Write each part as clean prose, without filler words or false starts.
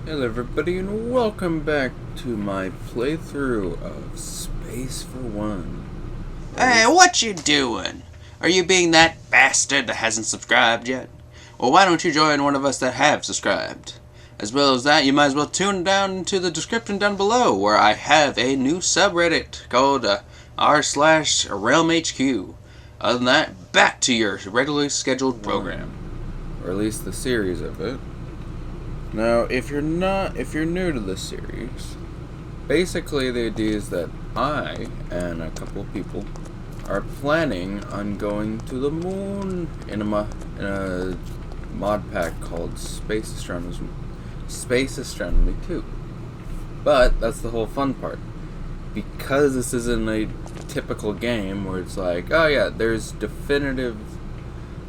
Hello everybody and welcome back to my playthrough of Space for One. Or at Hey, least, what you doing? Are you being that bastard that hasn't subscribed yet? Well, why don't you join one of us that have subscribed? As well as that, you might as well tune down into the description down below, where I have a new subreddit called r/RealmHQ. Other than that, back to your regularly scheduled program. or at least the series of it. Now, if you're new to this series, basically the idea is that I and a couple of people are planning on going to the moon in a mod pack called Space Astronomy 2. But that's the whole fun part. Because this isn't a typical game where it's like, oh yeah, there's definitive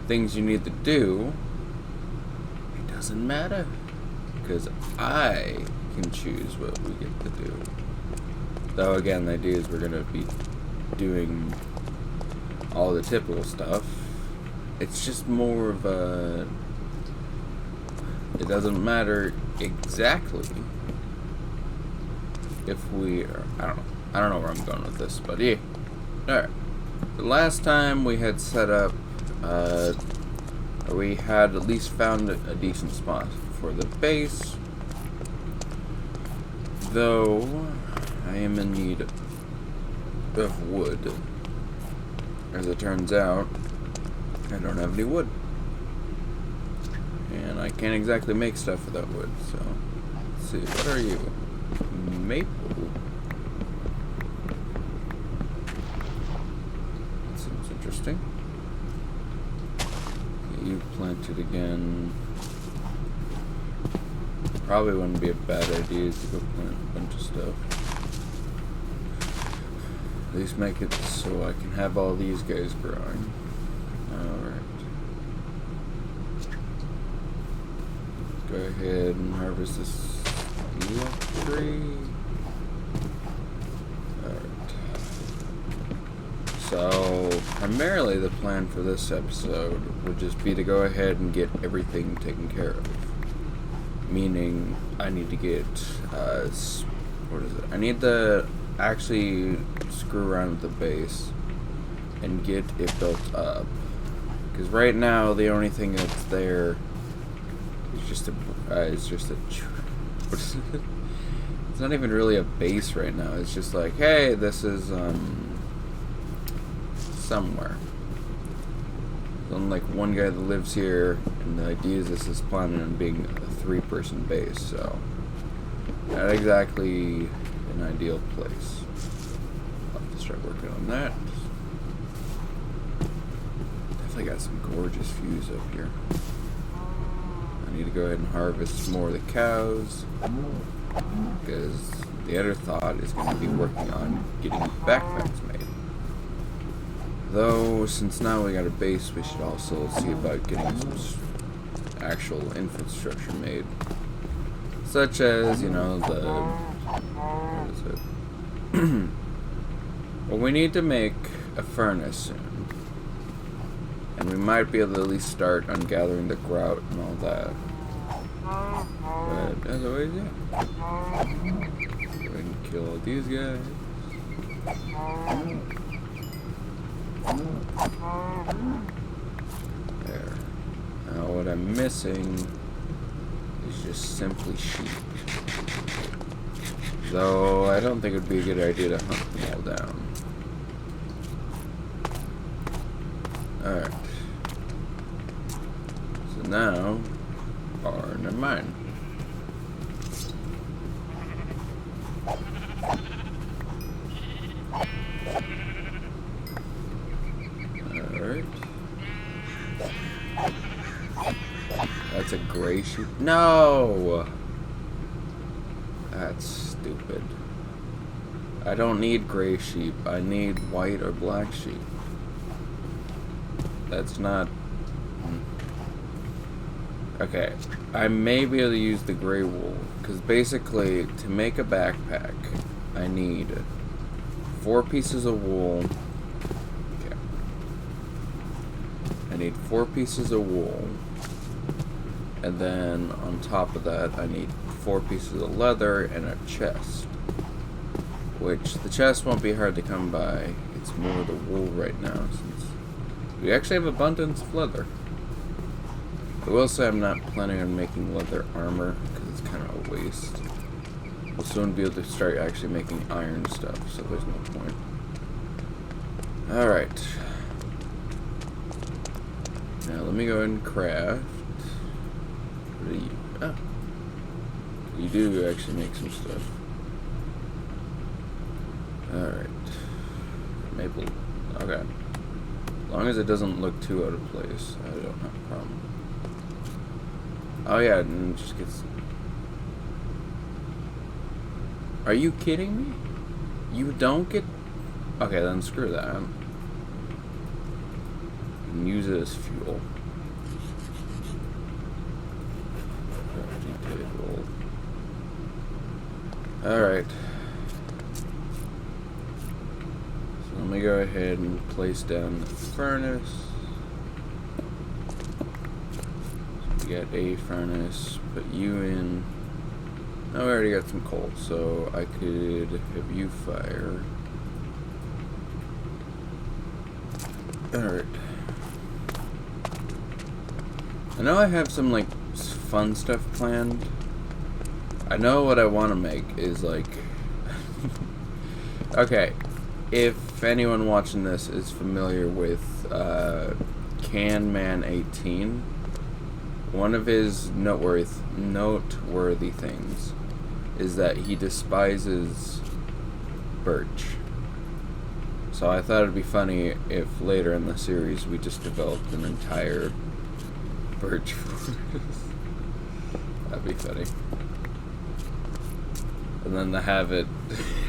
things you need to do, it doesn't matter. Because I can choose what we get to do. Though again, the idea is we're going to be doing all the typical stuff. It's just more of a... It doesn't matter exactly if we are... I don't know where I'm going with this, but yeah. Alright. The last time we had set up... we had at least found a decent spot for the base. Though... I am in need of wood. As it turns out, I don't have any wood. And I can't exactly make stuff without wood, so... Let's see, what are you? Maple? That seems interesting. You planted again. Probably wouldn't be a bad idea to go plant a bunch of stuff. At least make it so I can have all these guys growing. Alright. Go ahead and harvest this yellow tree. Alright. So, primarily the plan for this episode would just be to go ahead and get everything taken care of. Meaning, I need to get, what is it? I need to actually screw around with the base and get it built up. Because right now, the only thing that's there is just a, what is it? It's not even really a base right now. It's just like, hey, this is, somewhere. There's only like one guy that lives here, and the idea is this is planning on being a 3-person base, so not exactly an ideal place. I'll have to start working on that. Definitely got some gorgeous views up here. I need to go ahead and harvest more of the cows, because the other thought is going to be working on getting backpacks made. Though, since now we got a base, we should also see about getting some actual infrastructure made. Such as, you know, what is it? Well, we need to make a furnace soon. And we might be able to at least start on gathering the grout and all that. But, as always, yeah. Go ahead and kill all these guys. There. Now what I'm missing is just simply sheep. Though I don't think it would be a good idea to hunt them all down. Alright. So now, never mind. That's a gray sheep. No! That's stupid. I don't need gray sheep. I need white or black sheep. That's not... Okay. I may be able to use the gray wool. Because basically, to make a backpack, I need 4 pieces of wool. Okay. I need 4 pieces of wool. And then on top of that, I need 4 pieces of leather and a chest. Which the chest won't be hard to come by. It's more the wool right now, since we actually have abundance of leather. I will say I'm not planning on making leather armor, because it's kind of a waste. We'll soon be able to start actually making iron stuff, so there's no point. Alright. Now let me go ahead and craft. What do you... Oh. You do actually make some stuff. Alright. Maple. Okay. As long as it doesn't look too out of place, I don't have a problem. Oh yeah, and it just gets... Are you kidding me? You don't get... Okay, then screw that. You can use it as fuel. Crafting table. Alright. So let me go ahead and place down the furnace. So we got a furnace, put you in. Oh, I already got some coal, so I could have you fire. Alright. I know I have some, like, fun stuff planned. I know what I want to make is, like... Okay. If anyone watching this is familiar with CanMan18, one of his noteworthy things is that he despises birch. So I thought it'd be funny if later in the series we just developed an entire birch forest. That'd be funny. And then to have it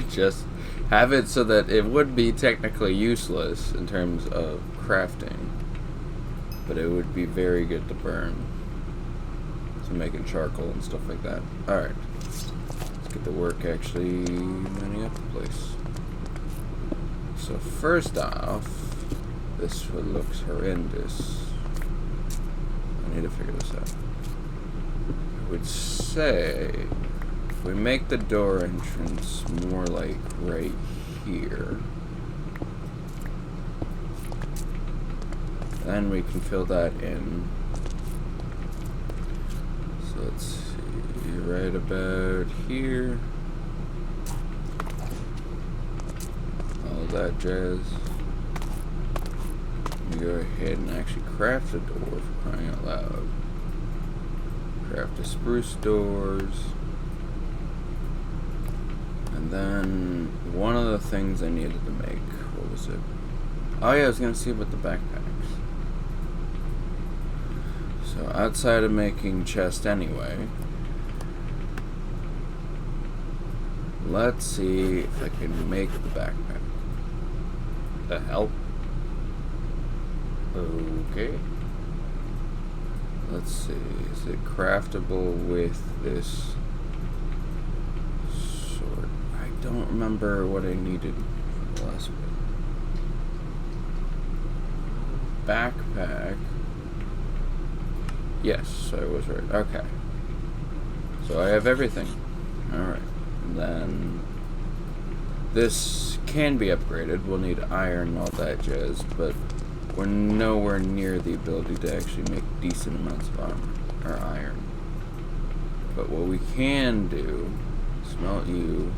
just have it so that it would be technically useless in terms of crafting, but it would be very good to burn. So making charcoal and stuff like that. Alright. Let's get to work actually lining up the place. So first off, this one looks horrendous. I need to figure this out. I would say if we make the door entrance more like right here, then we can fill that in. So let's see, right about here. All that jazz. Let me go ahead and actually craft a door for crying out loud. Craft the spruce doors. And then one of the things I needed to make, what was it? Oh yeah, I was gonna see about the backpacks. So outside of making chest anyway, let's see if I can make the backpack. The hell? Okay. Let's see, is it craftable with this sword? I don't remember what I needed for the last bit. Backpack. Yes, I was right. Okay. So I have everything. Alright. And then this can be upgraded. We'll need iron and all that jazz, but we're nowhere near the ability to actually make decent amounts of armor or iron. But what we can do, smelt you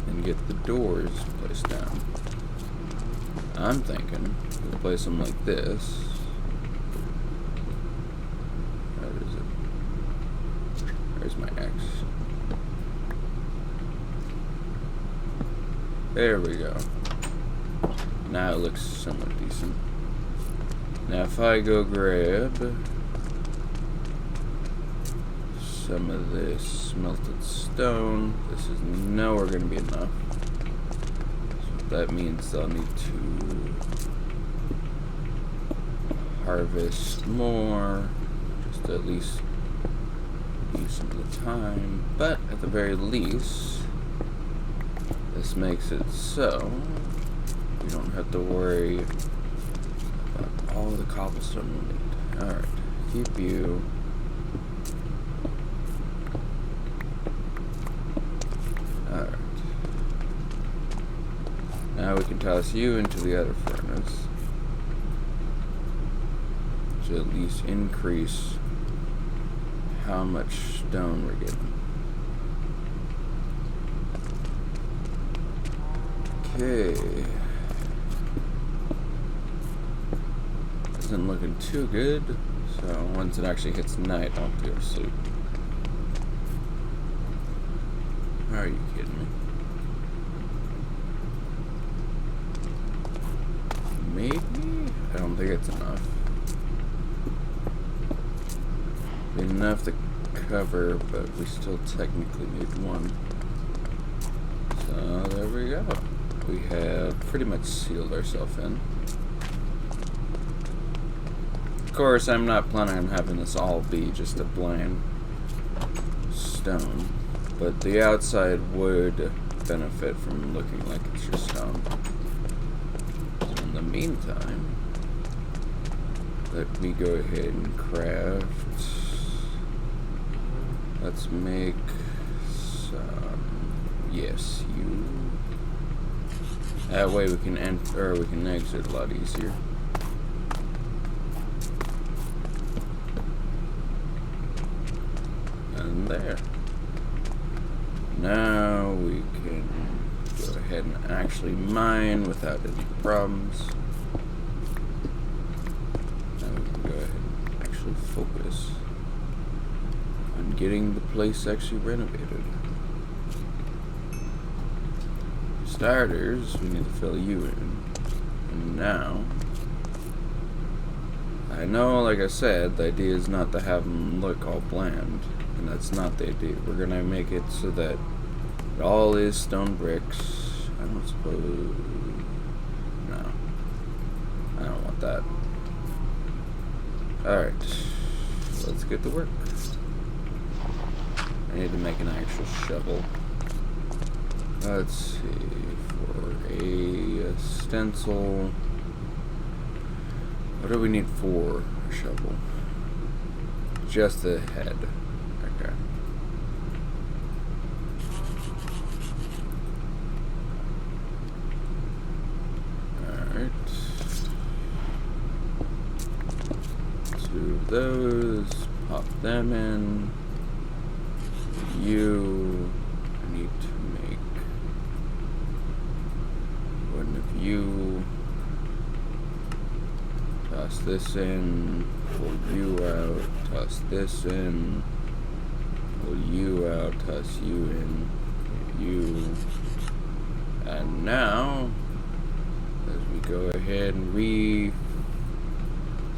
and get the doors placed down. I'm thinking we'll place them like this. Where is it? There's my X. There we go. Now it looks somewhat decent. Now if I go grab some of this smelted stone, this is nowhere going to be enough. So that means I'll need to harvest more, just to at least use some of the time. But at the very least, this makes it so we don't have to worry about all the cobblestone we need. Alright, keep you. Alright. Now we can toss you into the other furnace to at least increase how much stone we're getting. Okay. Isn't looking too good, so once it actually hits night, I'll go to sleep. Are you kidding me? Maybe? I don't think it's enough. Be enough to cover, but we still technically need one. So there we go. We have pretty much sealed ourselves in. Of course, I'm not planning on having this all be just a bland stone, but the outside would benefit from looking like it's just stone. So in the meantime, let me go ahead and craft. Let's make some. Yes, you. That way we can enter, or we can exit a lot easier. And there. Now we can go ahead and actually mine without any problems. Now we can go ahead and actually focus on getting the place actually renovated. For starters, we need to fill you in. And now, I know, like I said, the idea is not to have them look all bland. And that's not the idea. We're gonna make it so that it all is stone bricks. I don't suppose. No. I don't want that. Alright. Let's get to work. I need to make an actual shovel. Let's see. For a stencil. What do we need for a shovel? Just the head. Okay. Alright. 2 of those. Pop them in. You need to make one of you. Toss this in. Pull you out. Toss this in. Pull you out, toss you in, you, and now, as we go ahead and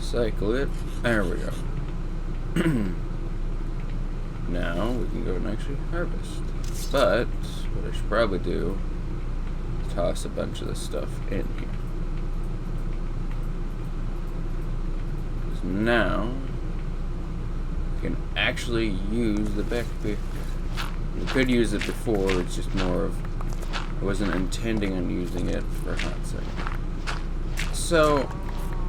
recycle it, there we go. Now, we can go and actually harvest. But, what I should probably do, is toss a bunch of this stuff in here. Because now, can actually use the backpack. We could use it before, it's just more of, I wasn't intending on using it for a hot second. So,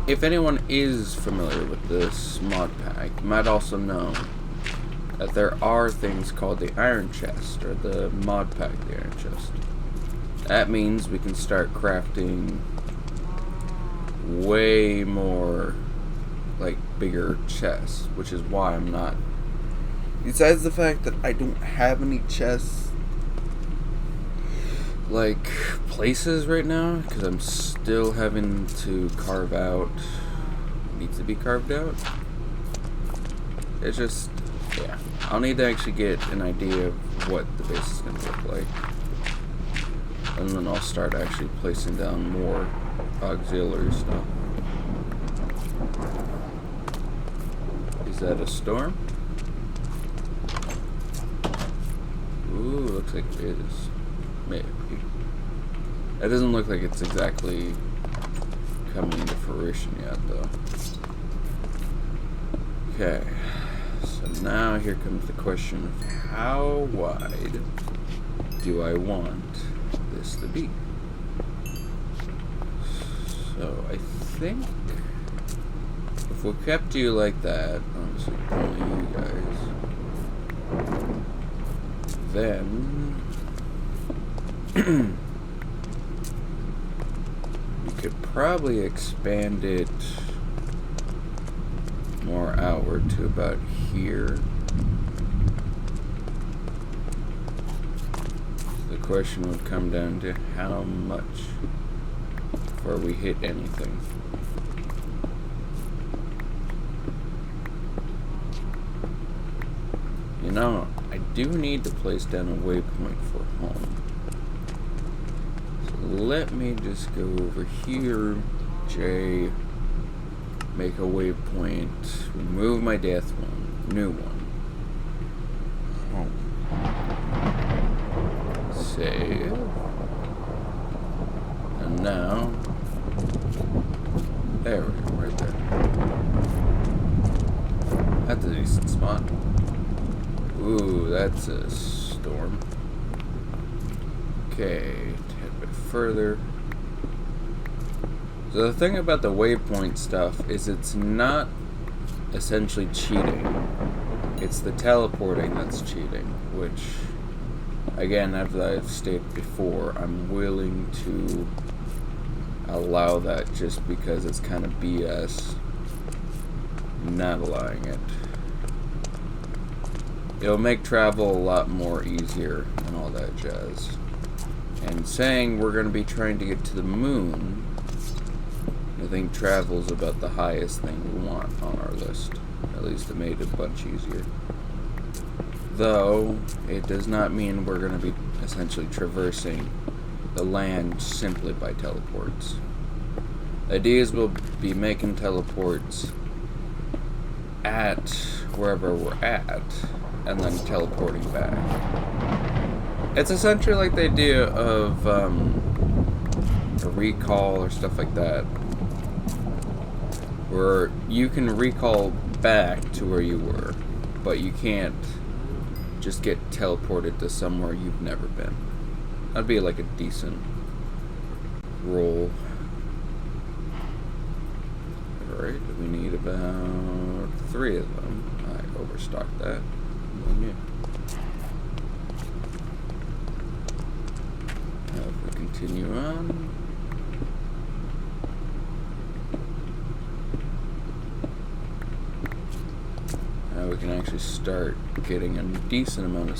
if anyone is familiar with this mod pack, you might also know that there are things called the Iron Chest, or the mod pack, the Iron Chest. That means we can start crafting way more like bigger chests, which is why I'm not, besides the fact that I don't have any chests like places right now, because I'm still having to carve out what needs to be carved out. It's just, yeah, I'll need to actually get an idea of what the base is going to look like, and then I'll start actually placing down more auxiliary stuff. Is that a storm? Ooh, looks like it is. Maybe. It doesn't look like it's exactly coming into fruition yet, though. Okay. So now here comes the question of how wide do I want this to be? So I think we kept you like that, obviously only you guys, then we could probably expand it more outward to about here. The question would come down to how much before we hit anything. You know, I do need to place down a waypoint for home. So let me just go over here, J, make a waypoint, remove my death one, new one. Home. Save. And now, there we go, right there. That's a decent spot. Ooh, that's a storm. Okay, a bit further. So the thing about the waypoint stuff is it's not essentially cheating. It's the teleporting that's cheating, which, again, as I've stated before, I'm willing to allow that just because it's kind of BS not allowing it. It'll make travel a lot more easier and all that jazz. And saying we're going to be trying to get to the moon, I think travel's about the highest thing we want on our list. At least it made it a bunch easier. Though, it does not mean we're going to be essentially traversing the land simply by teleports. The idea is we'll be making teleports at wherever we're at, and then teleporting back. It's essentially like the idea of a recall or stuff like that, where you can recall back to where you were, but you can't just get teleported to somewhere you've never been. That'd be like a decent roll. Alright, we need about 3 of them. I overstocked that. Yeah. Now if we continue on. Now we can actually start getting a decent amount of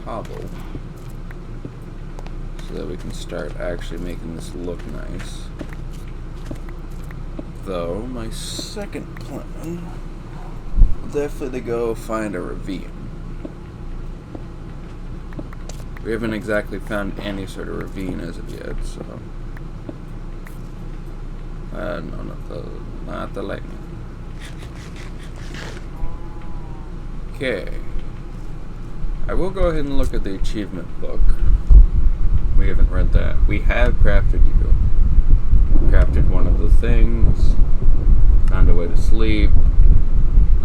cobble so that we can start actually making this look nice. Though my second plan will definitely go find a ravine. We haven't exactly found any sort of ravine as of yet, so no, not the lightning. Okay, I will go ahead and look at the achievement book. We haven't read that. We have crafted you. Crafted one of the things. Found a way to sleep.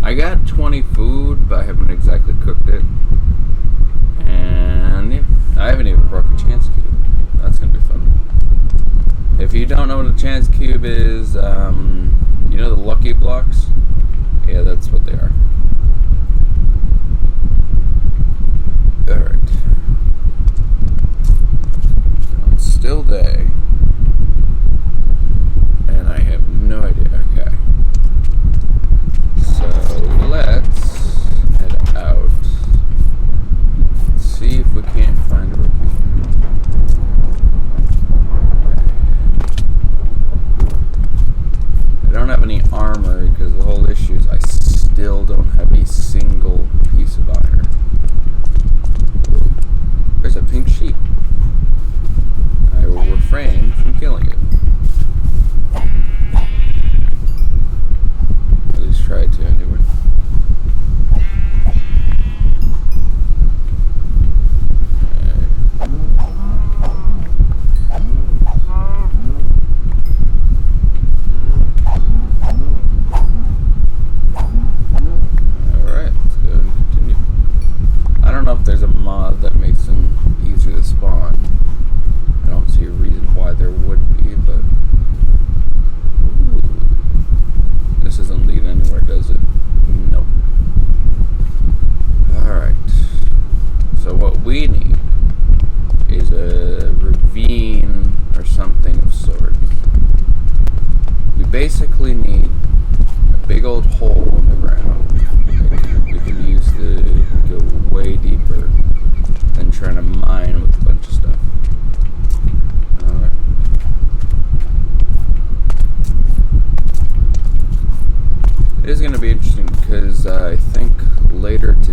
I got 20 food, but I haven't exactly cooked it. And yeah, I haven't even broke a chance cube. That's gonna be fun. If you don't know what a chance cube is, you know the lucky blocks? Yeah, that's what they are. Alright. It's still day. And I have no idea. Okay. So let's head out. See if we can't find a ravine. Okay. I don't have any armor because the whole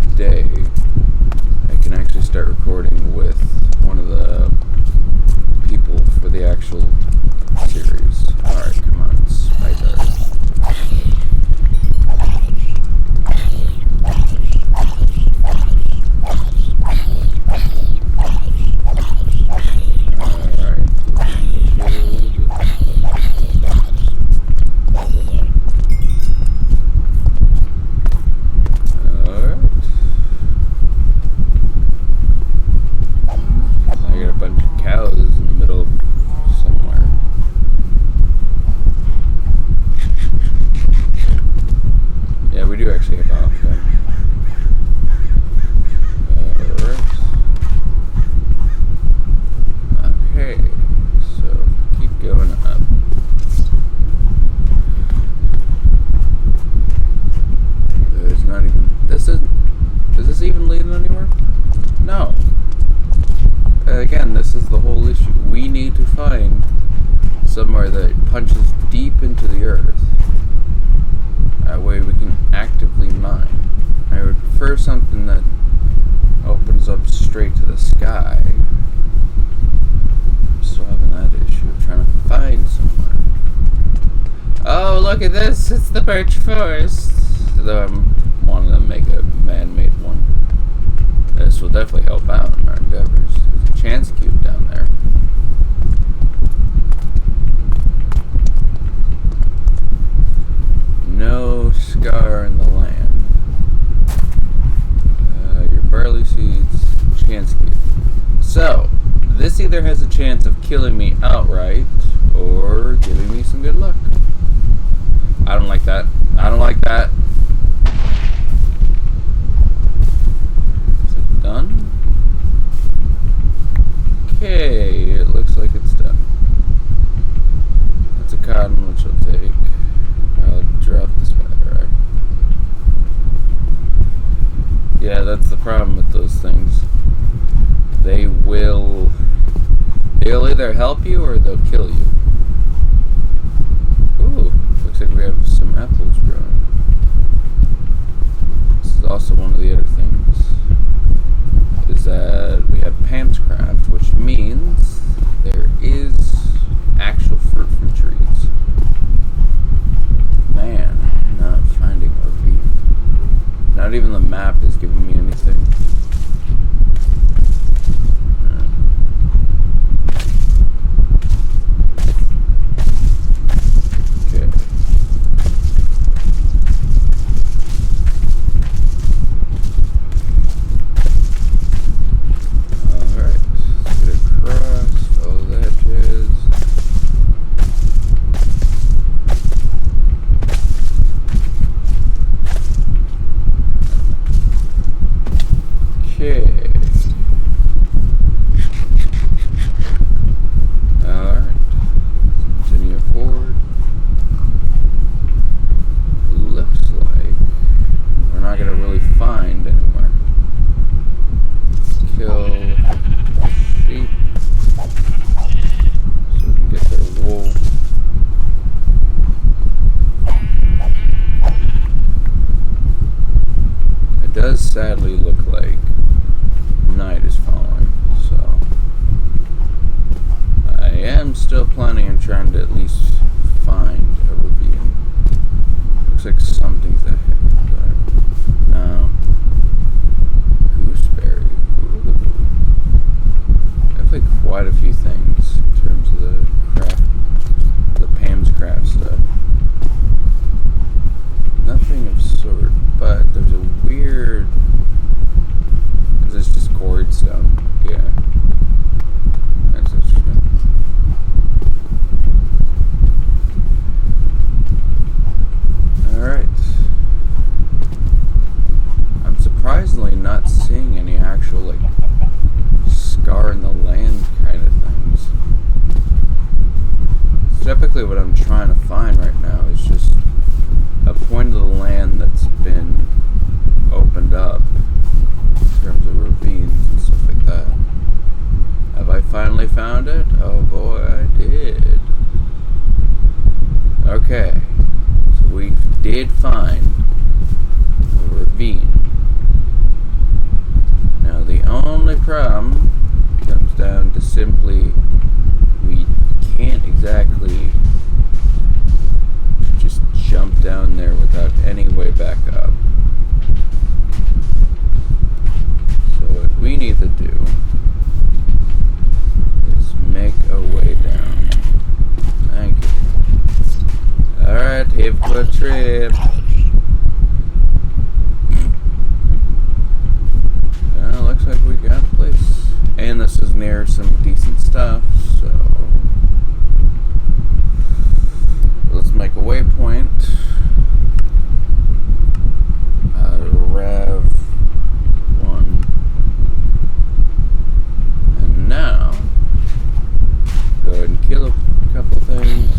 today, I can actually start recording with one of the people for the actual series. Alright, come on, spider. Again, this is the whole issue. We need to find somewhere that punches deep into the earth. That way we can actively mine. I would prefer something that opens up straight to the sky. I'm still having that issue of trying to find somewhere. Oh, look at this! It's the birch forest! Though I'm wanting to make a man-made one. This will definitely help out in our endeavors. There's a chance cube down there. No scar in the land. Your barley seeds, chance cube. So, this either has a chance of killing me outright or giving me some good luck. I don't like that. I don't like that. Done. Okay, it looks like it's done. That's a cotton, which I'll take. I'll drop this battery. Yeah, that's the problem with those things. They'll either help you or they'll kill you. Ooh, looks like we have some apples growing. This is also one of the other things. Is that we have Pam's Craft, which means there is actual fruit from trees. Man, I'm not finding a ravine. Not even the map is giving me anything. Sadly look like night is falling, so I am still planning on trying to at least find a ravine. Looks like something's ahead, but no. Gooseberry. Ooh. Definitely quite a few things in terms of the Pam's Craft stuff. Nothing of sort, but there's a weird. It's just cord stone. Yeah. That's interesting. Alright. there's some decent stuff, so let's make a waypoint. Rev 1. And now, go ahead and kill a couple things.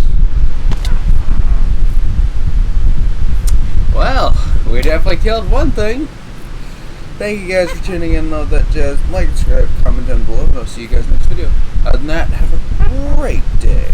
Well, we definitely killed one thing. Thank you guys for tuning in and all that jazz. Like, subscribe, comment down below, and I'll see you guys next video. Other than that, have a great day.